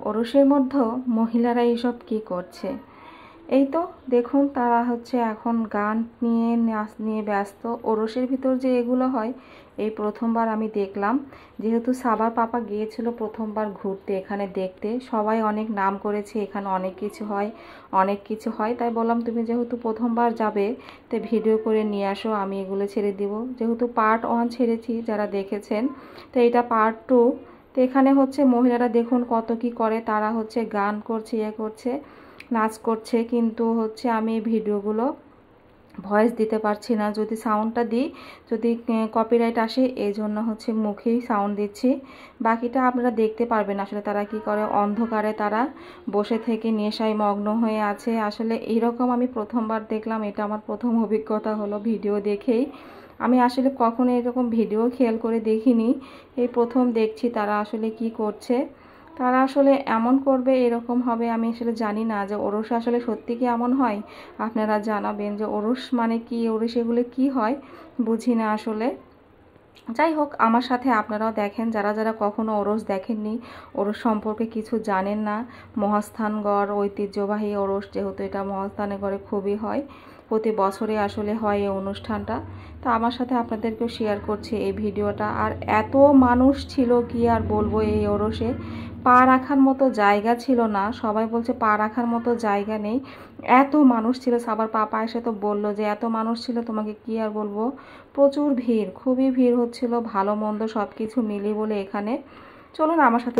ওরসের মধ্যেও মহিলারা এইসব কি করছে। এই তো দেখুন তারা হচ্ছে এখন গান নিয়ে নাচ নিয়ে ব্যস্ত। ওরসের ভিতর যে এগুলো হয় এই প্রথমবার আমি দেখলাম। যেহেতু সাবার পাপা গিয়েছিল প্রথমবার ঘুরতে এখানে দেখতে, সবাই অনেক নাম করেছে এখানে অনেক কিছু হয় তাই বললাম তুমি যেহেতু প্রথমবার যাবে তো ভিডিও করে নিয়ে আসো, আমি এগুলো ছেড়ে দিব। যেহেতু পার্ট 1 ছেড়েছি যারা দেখেছেন, তো এটা পার্ট 2। তো এখানে হচ্ছে মহিলারা দেখুন কত কি করে, তারা হচ্ছে গান করছে করছে নাচ করছে, কিন্তু হচ্ছে আমি এই ভিডিওগুলো ভয়েস দিতে পারছি না। যদি সাউন্ডটা দিই যদি কপিরাইট আসে এই জন্য হচ্ছে মুখেই সাউন্ড দিচ্ছি, বাকিটা আপনারা দেখতে পারবেন। আসলে তারা কি করে অন্ধকারে তারা বসে থেকে নেশায় মগ্ন হয়ে আছে। আসলে এইরকম আমি প্রথমবার দেখলাম, এটা আমার প্রথম অভিজ্ঞতা হলো ভিডিও দেখেই। আমি আসলে কখনো এরকম ভিডিও খেয়াল করে দেখিনি, এই প্রথম দেখছি তারা আসলে কি করছে। তারা আসলে এমন করবে এরকম হবে আমি আসলে জানি না যে ওরস আসলে সত্যি কি এমন হয়। আপনারা জানাবেন যে ওরস মানে কি, ওরস এগুলো কি হয় বুঝি না আসলে। যাই হোক আমার সাথে আপনারাও দেখেন যারা যারা কখনো ওরস দেখেননি, ওরস সম্পর্কে কিছু জানেন না। মহাস্থানগড় ঐতিহ্যবাহী ওরস, যেহেতু এটা মহাস্থানগড়ে খুবই হয়, প্রতি বছরে আসলে হয় এই অনুষ্ঠানটা। তো আমার সাথে আপনাদেরকেও শেয়ার করছি এই ভিডিওটা। আর এত মানুষ ছিল কি আর বলবো, এই ওরসে পা রাখার মতো জায়গা ছিল না। সবাই বলছে পা রাখার মতো জায়গা নেই, এত মানুষ ছিল। সাবার পাপা এসে তো বললো যে এত মানুষ ছিল, তোমাকে কি আর বলবো, প্রচুর ভিড়, খুবই ভিড় হচ্ছিল, ভালো মন্দ সব কিছু মিলি বলে এখানে। চলুন আমার সাথে।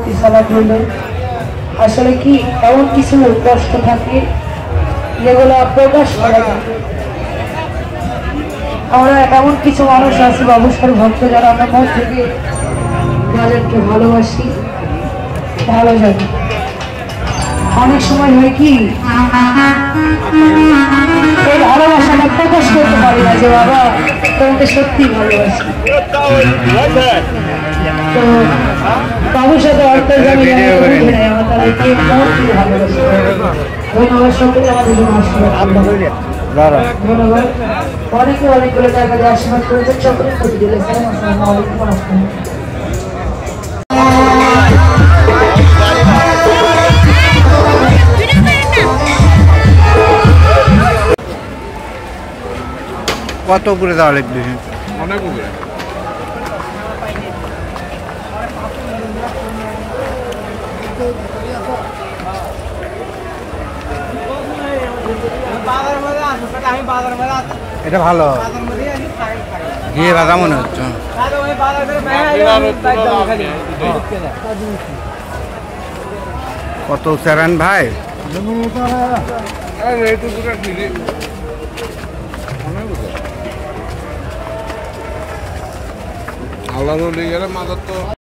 আসলে কি এমন কিছু কষ্ট থাকে যেগুলো প্রকাশ করা যায়। আমরা এমন কিছু মানুষ আছি অবসর ভক্ত যারা আমরা মন থেকে বাজারকে ভালোবাসি, ভালো জানি। অনেক সময় হয় কি এই ভালোবাসাটা প্রকাশ করতে পারি না যে বাবা তোমাকে সত্যি ভালোবাসি। তো বাবুর সাথে অর্থ জানি আমার তাদেরকে ভালোবাসি। ধন্যবাদ সকলে আমাদের জন্য ধন্যবাদ। অনেকে অনেকগুলো টাকা দিয়ে আশীর্বাদ করেছেন, সকলের প্রতি দিলে কত উপরে দেওয়া লাগবে? অনেক উপরে। এটা ভালো ঘিয়ে ভাজা মনে হচ্ছে। কত চেরান ভাই? আল্লাহ মাদার তো